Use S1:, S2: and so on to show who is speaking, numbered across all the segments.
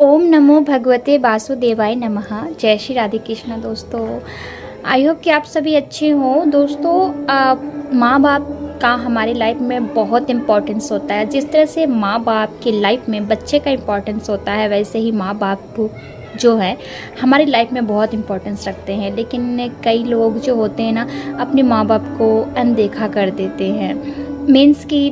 S1: ओम नमो भगवते वासुदेवाय नमः। जय श्री राधे कृष्ण। दोस्तों, आई होप कि आप सभी अच्छे हो। दोस्तों, माँ बाप का हमारी लाइफ में बहुत इम्पोर्टेंस होता है। जिस तरह से माँ बाप की लाइफ में बच्चे का इम्पोर्टेंस होता है, वैसे ही माँ बाप जो है हमारी लाइफ में बहुत इम्पोर्टेंस रखते हैं। लेकिन कई लोग जो होते हैं ना, अपने माँ बाप को अनदेखा कर देते हैं। मीन्स कि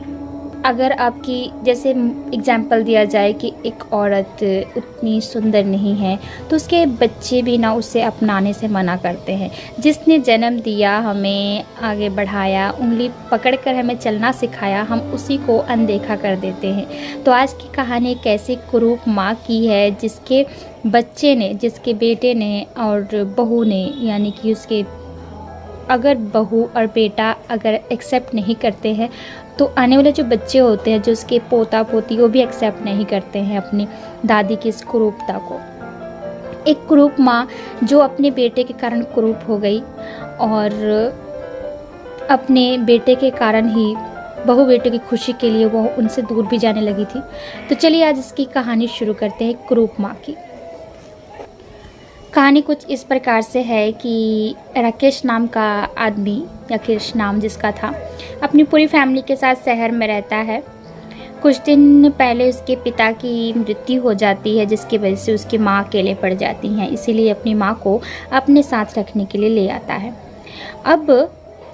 S1: अगर आपकी जैसे एग्जाम्पल दिया जाए कि एक औरत उतनी सुंदर नहीं है, तो उसके बच्चे भी ना उसे अपनाने से मना करते हैं। जिसने जन्म दिया, हमें आगे बढ़ाया, उंगली पकड़कर हमें चलना सिखाया, हम उसी को अनदेखा कर देते हैं। तो आज की कहानी एक ऐसी कुरूप माँ की है जिसके बच्चे ने, जिसके बेटे ने और बहू ने, यानी कि उसके अगर बहू और बेटा अगर एक्सेप्ट नहीं करते हैं, तो आने वाले जो बच्चे होते हैं, जो उसके पोता पोती, वो भी एक्सेप्ट नहीं करते हैं अपनी दादी की इस कुरूपता को। एक कुरूप माँ जो अपने बेटे के कारण कुरूप हो गई और अपने बेटे के कारण ही बहू बेटे की खुशी के लिए वो उनसे दूर भी जाने लगी थी। तो चलिए आज इसकी कहानी शुरू करते हैं, कुरूप माँ की। कहानी कुछ इस प्रकार से है कि राकेश नाम का आदमी, राकेश नाम जिसका था, अपनी पूरी फैमिली के साथ शहर में रहता है। कुछ दिन पहले उसके पिता की मृत्यु हो जाती है, जिसकी वजह से उसकी माँ अकेले पड़ जाती हैं। इसीलिए अपनी माँ को अपने साथ रखने के लिए ले आता है। अब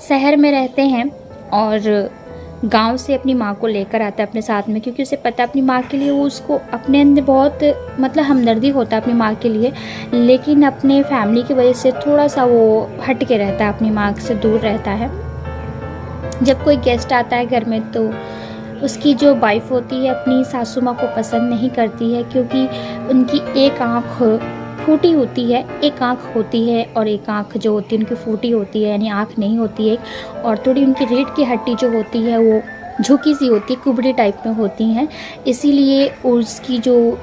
S1: शहर में रहते हैं और गांव से अपनी माँ को लेकर आता है अपने साथ में, क्योंकि उसे पता है अपनी माँ के लिए, वो उसको अपने अंदर बहुत मतलब हमदर्दी होता है अपनी माँ के लिए। लेकिन अपने फैमिली की वजह से थोड़ा सा वो हट के रहता है, अपनी माँ से दूर रहता है। जब कोई गेस्ट आता है घर में, तो उसकी जो वाइफ होती है अपनी सासू माँ को पसंद नहीं करती है, क्योंकि उनकी एक आँख फूटी होती है, एक आँख होती है और एक आँख जो होती है उनकी फूटी होती है, यानी आँख नहीं होती है। और थोड़ी उनकी रीढ़ की हड्डी जो होती है वो झुकी सी होती है, कुबड़ी टाइप में होती हैं। इसीलिए उसकी जो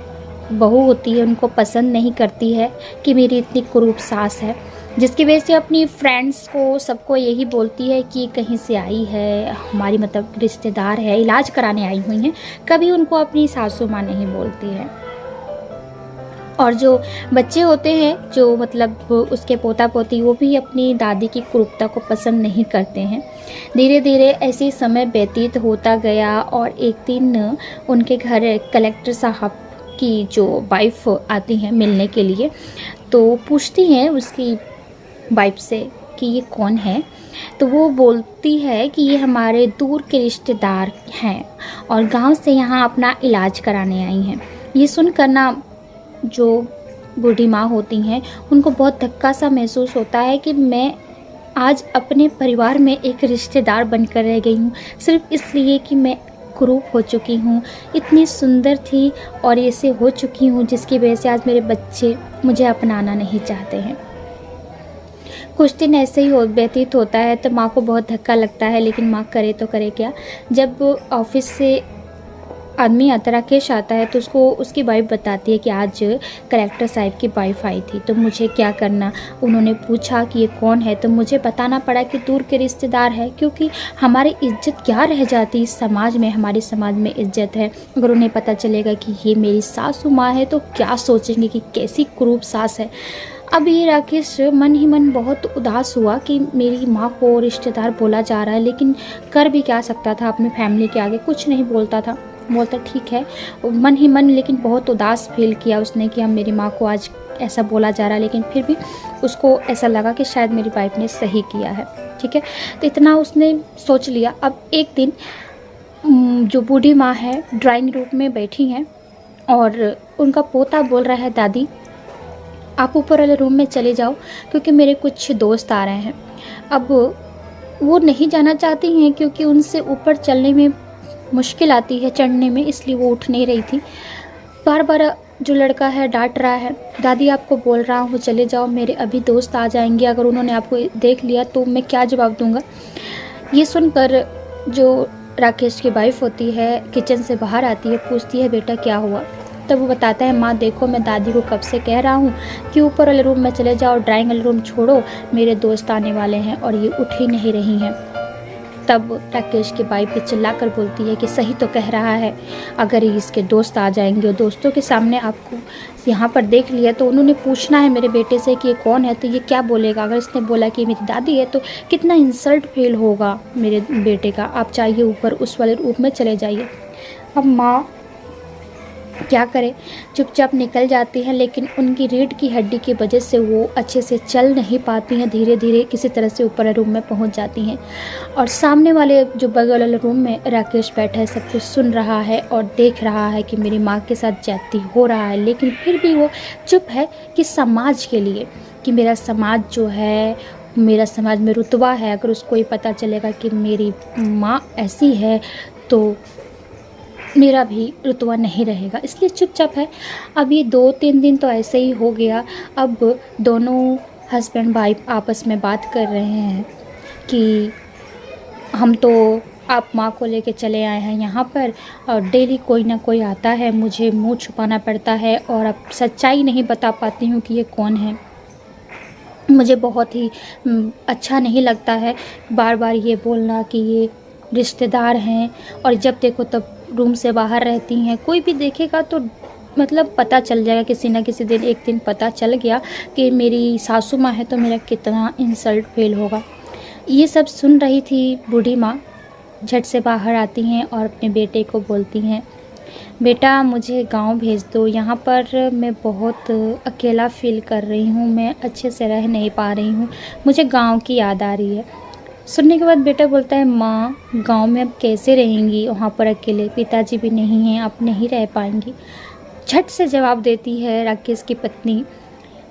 S1: बहू होती है उनको पसंद नहीं करती है कि मेरी इतनी कुरूप सास है, जिसकी वजह से अपनी फ्रेंड्स को, सबको यही बोलती है कि कहीं से आई है, हमारी मतलब रिश्तेदार है, इलाज कराने आई हुई हैं। कभी उनको अपनी सासू माँ नहीं बोलती है। और जो बच्चे होते हैं, जो मतलब उसके पोता पोती, वो भी अपनी दादी की क्रूरता को पसंद नहीं करते हैं। धीरे धीरे ऐसे समय व्यतीत होता गया और एक दिन उनके घर कलेक्टर साहब की जो वाइफ आती हैं मिलने के लिए। तो पूछती हैं उसकी वाइफ से कि ये कौन है। तो वो बोलती है कि ये हमारे दूर के रिश्तेदार हैं और गांव से यहाँ अपना इलाज कराने आई हैं। ये सुनकर ना जो बूढ़ी माँ होती हैं, उनको बहुत धक्का सा महसूस होता है कि मैं आज अपने परिवार में एक रिश्तेदार बनकर रह गई हूँ, सिर्फ इसलिए कि मैं कुरूप हो चुकी हूँ। इतनी सुंदर थी और ऐसे हो चुकी हूँ, जिसकी वजह से आज मेरे बच्चे मुझे अपनाना नहीं चाहते हैं। कुछ दिन ऐसे ही व्यतीत होता है, तो माँ को बहुत धक्का लगता है, लेकिन माँ करे तो करे क्या। जब ऑफिस से आदमी आता, राकेश आता है, तो उसको उसकी वाइफ बताती है कि आज कलेक्टर साहब की वाइफ आई थी, तो मुझे क्या करना। उन्होंने पूछा कि ये कौन है, तो मुझे बताना पड़ा कि दूर के रिश्तेदार है, क्योंकि हमारी इज्जत क्या रह जाती इस समाज में। हमारे समाज में इज्जत है, अगर उन्हें पता चलेगा कि ये मेरी सासू माँ है, तो क्या सोचेंगे कि कैसी क्रूप सास है। अब ये राकेश मन ही मन बहुत उदास हुआ कि मेरी माँ को रिश्तेदार बोला जा रहा है, लेकिन कर भी क्या सकता था। अपनी फैमिली के आगे कुछ नहीं बोलता था, बोलता ठीक है मन ही मन। लेकिन बहुत उदास फील किया उसने कि हम मेरी माँ को आज ऐसा बोला जा रहा है, लेकिन फिर भी उसको ऐसा लगा कि शायद मेरी वाइफ ने सही किया है। ठीक है, तो इतना उसने सोच लिया। अब एक दिन जो बूढ़ी माँ है ड्राइंग रूम में बैठी हैं और उनका पोता बोल रहा है, दादी आप ऊपर वाले रूम में चले जाओ, क्योंकि मेरे कुछ दोस्त आ रहे हैं। अब वो नहीं जाना चाहती हैं, क्योंकि उनसे ऊपर चलने में मुश्किल आती है, चढ़ने में, इसलिए वो उठ नहीं रही थी। बार बार जो लड़का है डांट रहा है, दादी आपको बोल रहा हूँ चले जाओ, मेरे अभी दोस्त आ जाएंगे, अगर उन्होंने आपको देख लिया तो मैं क्या जवाब दूंगा। ये सुनकर जो राकेश की वाइफ होती है किचन से बाहर आती है, पूछती है बेटा क्या हुआ। तब वो बताता है, माँ देखो मैं दादी को कब से कह रहा हूँ कि ऊपर वाले रूम में चले जाओ, ड्राइंग वाले रूम छोड़ो, मेरे दोस्त आने वाले हैं और ये उठ ही नहीं रही हैं। तब राकेश की बाइक चिल्लाकर बोलती है कि सही तो कह रहा है, अगर इसके दोस्त आ जाएंगे और दोस्तों के सामने आपको यहाँ पर देख लिया तो उन्होंने पूछना है मेरे बेटे से कि ये कौन है, तो ये क्या बोलेगा। अगर इसने बोला कि मेरी दादी है तो कितना इंसल्ट फील होगा मेरे बेटे का। आप चाहिए ऊपर उस वाले रूम में चले जाइए। अब माँ क्या करे, चुपचाप निकल जाती हैं, लेकिन उनकी रीढ़ की हड्डी की वजह से वो अच्छे से चल नहीं पाती हैं। धीरे धीरे किसी तरह से ऊपर रूम में पहुंच जाती हैं और सामने वाले जो बगल वाले रूम में राकेश बैठा है, सब कुछ सुन रहा है और देख रहा है कि मेरी माँ के साथ ज्यादती हो रहा है, लेकिन फिर भी वो चुप है कि समाज के लिए, कि मेरा समाज जो है, मेरा समाज में रुतबा है, अगर उसको ये पता चलेगा कि मेरी माँ ऐसी है तो मेरा भी रुतबा नहीं रहेगा, इसलिए चुपचाप है। अब ये 2-3 दिन तो ऐसे ही हो गया। अब दोनों हस्बैंड वाइफ आपस में बात कर रहे हैं कि हम तो आप माँ को लेके चले आए हैं यहाँ पर और डेली कोई ना कोई आता है, मुझे मुंह छुपाना पड़ता है और अब सच्चाई नहीं बता पाती हूँ कि ये कौन है। मुझे बहुत ही अच्छा नहीं लगता है बार बार ये बोलना कि ये रिश्तेदार हैं, और जब देखो तब रूम से बाहर रहती हैं। कोई भी देखेगा तो मतलब पता चल जाएगा, किसी ना किसी दिन एक दिन पता चल गया कि मेरी सासू माँ है तो मेरा कितना इंसल्ट फील होगा। ये सब सुन रही थी बूढ़ी माँ। झट से बाहर आती हैं और अपने बेटे को बोलती हैं, बेटा मुझे गांव भेज दो, यहाँ पर मैं बहुत अकेला फील कर रही हूँ, मैं अच्छे से रह नहीं पा रही हूँ, मुझे गांव की याद आ रही है। सुनने के बाद बेटा बोलता है, माँ गांव में अब कैसे रहेंगी, वहाँ पर अकेले पिताजी भी नहीं हैं, आप नहीं रह पाएंगी। झट से जवाब देती है राकेश की पत्नी,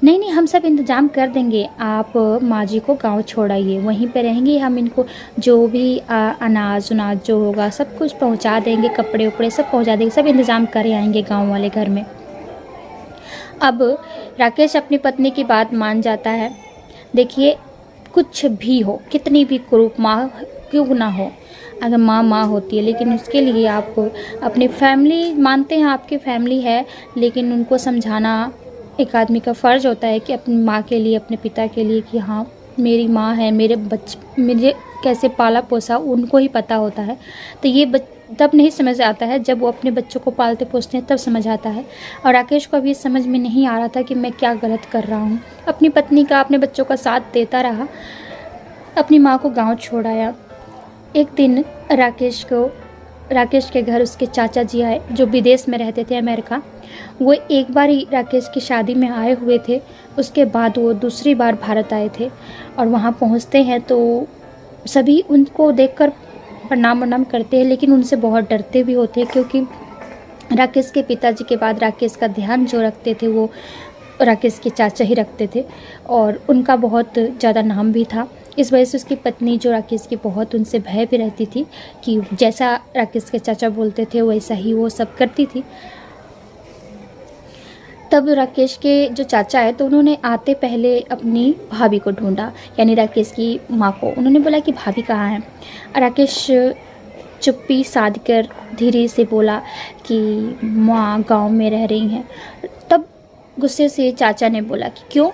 S1: नहीं नहीं हम सब इंतज़ाम कर देंगे, आप माँ जी को गांव छोड़ाइए, वहीं पे रहेंगे हम, इनको जो भी अनाज उनाज जो होगा सब कुछ पहुँचा देंगे, कपड़े उपड़े सब पहुँचा देंगे, सब इंतज़ाम कर आएंगे गाँव वाले घर में। अब राकेश अपनी पत्नी की बात मान जाता है। देखिए कुछ भी हो, कितनी भी क्रूप माँ क्यों ना हो, अगर माँ माँ होती है, लेकिन उसके लिए आप अपनी फैमिली मानते हैं, आपकी फैमिली है, लेकिन उनको समझाना एक आदमी का फ़र्ज़ होता है कि अपनी माँ के लिए, अपने पिता के लिए, कि हाँ मेरी माँ है, मुझे कैसे पाला पोसा उनको ही पता होता है। तो ये तब नहीं समझ आता है जब वो अपने बच्चों को पालते पोसते हैं, तब समझ आता है। और राकेश को अभी समझ में नहीं आ रहा था कि मैं क्या गलत कर रहा हूँ। अपनी पत्नी का, अपने बच्चों का साथ देता रहा, अपनी माँ को गांव छोड़ाया। एक दिन राकेश के घर उसके चाचा जी आए, जो विदेश में रहते थे, अमेरिका। वो एक बार ही राकेश की शादी में आए हुए थे, उसके बाद वो दूसरी बार भारत आए थे। और वहाँ पहुँचते हैं तो सभी उनको देखकर प्रणाम वनाम करते हैं, लेकिन उनसे बहुत डरते भी होते हैं, क्योंकि राकेश के पिताजी के बाद राकेश का ध्यान जो रखते थे वो राकेश के चाचा ही रखते थे, और उनका बहुत ज़्यादा नाम भी था। इस वजह से उसकी पत्नी जो राकेश की बहुत उनसे भय भी रहती थी कि जैसा राकेश के चाचा बोलते थे वैसा ही वो सब करती थी। तब राकेश के जो चाचा है तो उन्होंने आते पहले अपनी भाभी को ढूंढा, यानी राकेश की माँ को। उन्होंने बोला कि भाभी कहाँ है। राकेश चुप्पी साध कर धीरे से बोला कि माँ गांव में रह रही हैं। तब गुस्से से चाचा ने बोला कि क्यों,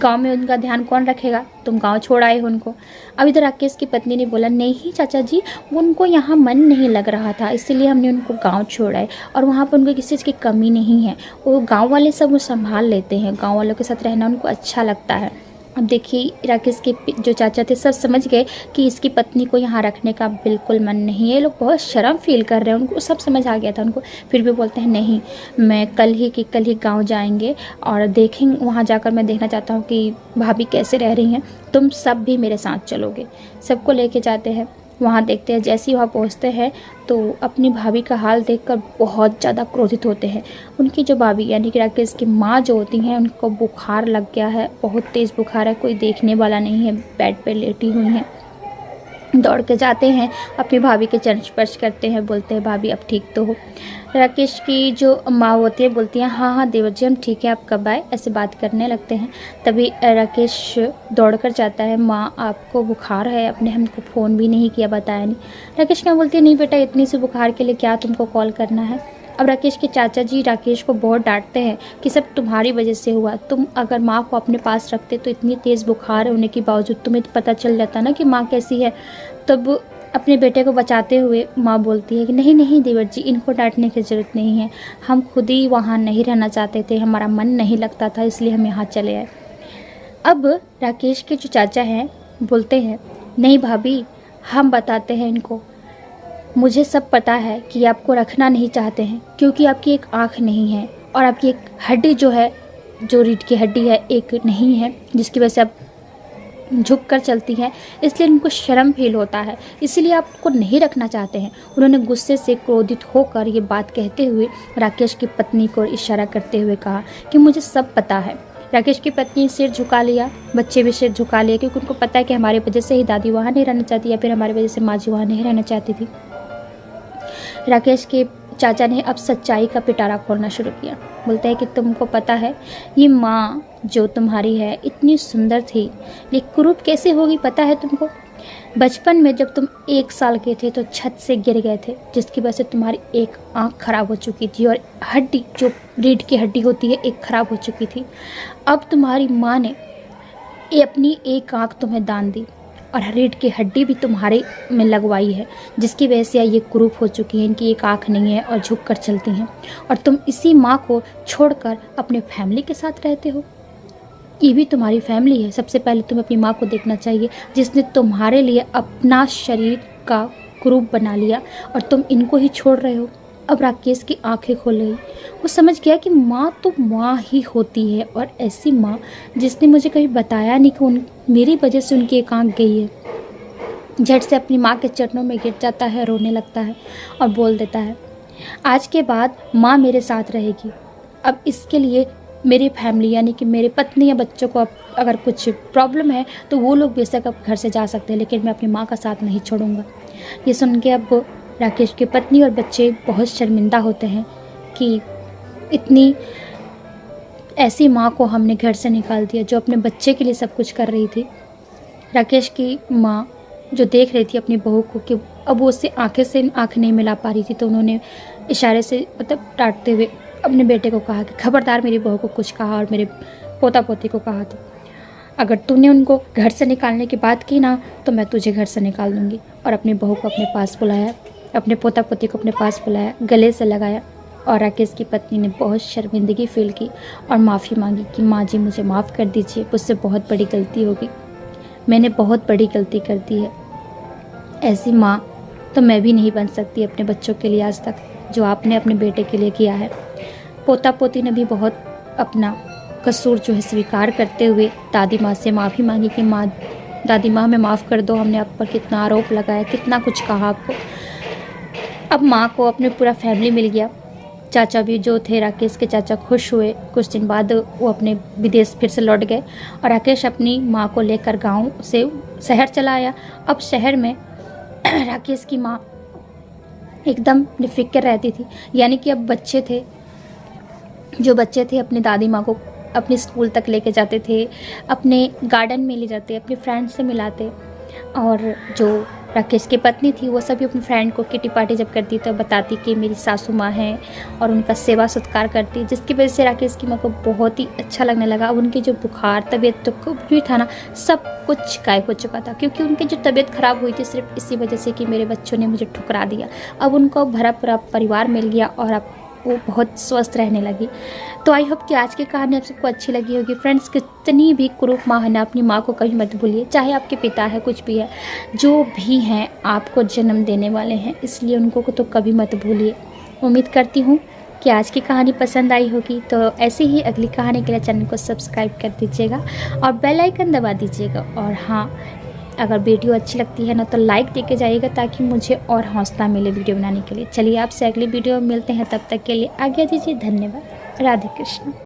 S1: गांव में उनका ध्यान कौन रखेगा, तुम गांव छोड़ आए हो उनको। अब इधर राकेश की पत्नी ने बोला, नहीं चाचा जी, उनको यहाँ मन नहीं लग रहा था, इसलिए हमने उनको गांव छोड़ा, और वहाँ पर उनको किसी चीज़ की कमी नहीं है, वो गांव वाले सब वो संभाल लेते हैं, गांव वालों के साथ रहना उनको अच्छा लगता है। अब देखिए राकेश के जो चाचा थे सब समझ गए कि इसकी पत्नी को यहाँ रखने का बिल्कुल मन नहीं है, ये लोग बहुत शर्म फील कर रहे हैं, उनको सब समझ आ गया था उनको। फिर भी बोलते हैं, नहीं मैं कल ही गांव जाएंगे और देखेंगे, वहाँ जाकर मैं देखना चाहता हूँ कि भाभी कैसे रह रही हैं, तुम सब भी मेरे साथ चलोगे। सबको लेके जाते हैं, वहाँ देखते हैं। जैसे ही वहाँ पहुँचते हैं तो अपनी भाभी का हाल देखकर बहुत ज़्यादा क्रोधित होते हैं। उनकी जो भाभी यानी कि राकेश की माँ जो होती हैं, उनको बुखार लग गया है, बहुत तेज़ बुखार है, कोई देखने वाला नहीं है, बेड पे लेटी हुई हैं। दौड़ के जाते हैं, अपनी भाभी के चरण स्पर्श करते हैं, बोलते हैं भाभी अब ठीक तो हो। राकेश की जो माँ होती है बोलती हैं, हाँ हाँ देवर जी हम ठीक है, आप कब आए, ऐसे बात करने लगते हैं। तभी राकेश दौड़कर जाता है, माँ आपको बुखार है, आपने हमको फ़ोन भी नहीं किया, बताया नहीं। राकेश क्या बोलती है, नहीं बेटा इतनी सी बुखार के लिए क्या तुमको कॉल करना है। अब राकेश के चाचा जी राकेश को बहुत डांटते हैं कि सब तुम्हारी वजह से हुआ, तुम अगर माँ को अपने पास रखते तो इतनी तेज़ बुखार होने के बावजूद तुम्हें तो पता चल जाता ना कि माँ कैसी है। तब अपने बेटे को बचाते हुए माँ बोलती है कि नहीं नहीं देवर जी, इनको डांटने की ज़रूरत नहीं है, हम खुद ही वहाँ नहीं रहना चाहते थे, हमारा मन नहीं लगता था, इसलिए हम यहाँ चले आए। अब राकेश के जो चाचा हैं बोलते हैं नहीं भाभी, हम बताते हैं इनको, मुझे सब पता है कि आपको रखना नहीं चाहते हैं क्योंकि आपकी एक आँख नहीं है और आपकी एक हड्डी जो है, जो रीढ़ की हड्डी है, एक नहीं है, जिसकी वजह से आप झुक कर चलती हैं, इसलिए उनको शर्म फील होता है, इसीलिए आपको नहीं रखना चाहते हैं। उन्होंने गुस्से से क्रोधित होकर ये बात कहते हुए राकेश की पत्नी को इशारा करते हुए कहा कि मुझे सब पता है। राकेश की पत्नी सिर झुका लिया, बच्चे भी सिर झुका लिए, क्योंकि उनको पता है कि हमारी वजह से ही दादी वहाँ नहीं रहना चाहती या फिर हमारी वजह से माँ जी वहाँ नहीं रहना चाहती थी। राकेश के चाचा ने अब सच्चाई का पिटारा खोलना शुरू किया। बोलते हैं कि तुमको पता है ये माँ जो तुम्हारी है इतनी सुंदर थी, ये कुरूप कैसे होगी पता है तुमको? बचपन में जब तुम 1 साल के थे तो छत से गिर गए थे, जिसकी वजह से तुम्हारी एक आँख खराब हो चुकी थी और हड्डी जो रीढ़ की हड्डी होती है एक खराब हो चुकी थी। अब तुम्हारी माँ ने अपनी एक आँख तुम्हें दान दी और रीढ़ की हड्डी भी तुम्हारे में लगवाई है, जिसकी वजह से ये कुरूप हो चुकी है, इनकी एक आँख नहीं है और झुक कर चलती हैं, और तुम इसी माँ को छोड़कर अपने फैमिली के साथ रहते हो। ये भी तुम्हारी फैमिली है, सबसे पहले तुम्हें अपनी माँ को देखना चाहिए, जिसने तुम्हारे लिए अपना शरीर का कुरूप बना लिया और तुम इनको ही छोड़ रहे हो। अब राकेश की आंखें खुल गई, वो समझ गया कि माँ तो माँ ही होती है, और ऐसी माँ जिसने मुझे कभी बताया नहीं कि मेरी वजह से उनकी एक आँख गई है। झट से अपनी माँ के चरणों में गिर जाता है, रोने लगता है और बोल देता है आज के बाद माँ मेरे साथ रहेगी। अब इसके लिए मेरी फैमिली यानी कि मेरे पत्नी या बच्चों को अगर कुछ प्रॉब्लम है तो वो लोग बेशक अब घर से जा सकते हैं, लेकिन मैं अपनी माँ का साथ नहीं छोड़ूंगा। ये सुन के अब राकेश की पत्नी और बच्चे बहुत शर्मिंदा होते हैं कि इतनी ऐसी माँ को हमने घर से निकाल दिया जो अपने बच्चे के लिए सब कुछ कर रही थी। राकेश की माँ जो देख रही थी अपनी बहू को कि अब वो उससे आंख नहीं मिला पा रही थी, तो उन्होंने इशारे से मतलब डांटते हुए अपने बेटे को कहा कि खबरदार मेरी बहू को कुछ कहा और मेरे पोता पोती को कहा तो अगर तूने उनको घर से निकालने की बात की ना तो मैं तुझे घर से निकाल दूँगी। और अपनी बहू को अपने पास बुलाया, अपने पोता पोती को अपने पास बुलाया, गले से लगाया, और राकेश की पत्नी ने बहुत शर्मिंदगी फील की और माफ़ी मांगी कि माँ जी मुझे माफ़ कर दीजिए, मुझसे बहुत बड़ी गलती होगी, मैंने बहुत बड़ी गलती कर दी है। ऐसी माँ तो मैं भी नहीं बन सकती अपने बच्चों के लिए आज तक, जो आपने अपने बेटे के लिए किया है। पोता पोती ने भी बहुत अपना कसूर जो है स्वीकार करते हुए दादी माँ से माफ़ी मांगी कि माँ, दादी माँ हमें माफ़ कर दो, हमने आप पर कितना आरोप लगाया, कितना कुछ कहा आपको। अब माँ को अपने पूरा फैमिली मिल गया। चाचा भी जो थे राकेश के चाचा खुश हुए। कुछ दिन बाद वो अपने विदेश फिर से लौट गए और राकेश अपनी माँ को लेकर गांव से शहर चला आया। अब शहर में राकेश की माँ एकदम बेफिक्र रहती थी, यानी कि अब बच्चे थे, जो बच्चे थे अपनी दादी माँ को अपने स्कूल तक लेके जाते थे, अपने गार्डन में ले जाते, अपने फ्रेंड से मिलाते। और जो राकेश की पत्नी थी वो सभी अपने फ्रेंड को किटी पार्टी जब करती तो बताती कि मेरी सासू माँ है और उनका सेवा सत्कार करती, जिसकी वजह से राकेश की माँ को बहुत ही अच्छा लगने लगा। अब उनकी जो बुखार तबीयत तो कुछ भी था ना, सब कुछ गायब हो चुका था, क्योंकि उनकी जो तबीयत ख़राब हुई थी सिर्फ इसी वजह से कि मेरे बच्चों ने मुझे ठुकरा दिया। अब उनको भरा पूरा परिवार मिल गया और अब वो बहुत स्वस्थ रहने लगी। तो आई होप कि आज की कहानी आप सबको अच्छी लगी होगी। फ्रेंड्स, कितनी भी कुरूप माँ है ना, अपनी माँ को कभी मत भूलिए, चाहे आपके पिता है, कुछ भी है, जो भी हैं आपको जन्म देने वाले हैं, इसलिए उनको तो कभी मत भूलिए। उम्मीद करती हूँ कि आज की कहानी पसंद आई होगी। तो ऐसे ही अगली कहानी के लिए चैनल को सब्सक्राइब कर दीजिएगा और बेल आइकन दबा दीजिएगा। और हाँ, अगर वीडियो अच्छी लगती है ना तो लाइक देके जाइएगा, ताकि मुझे और हौसला मिले वीडियो बनाने के लिए। चलिए आपसे अगली वीडियो में मिलते हैं, तब तक के लिए आज्ञा दीजिए। धन्यवाद। राधे कृष्ण।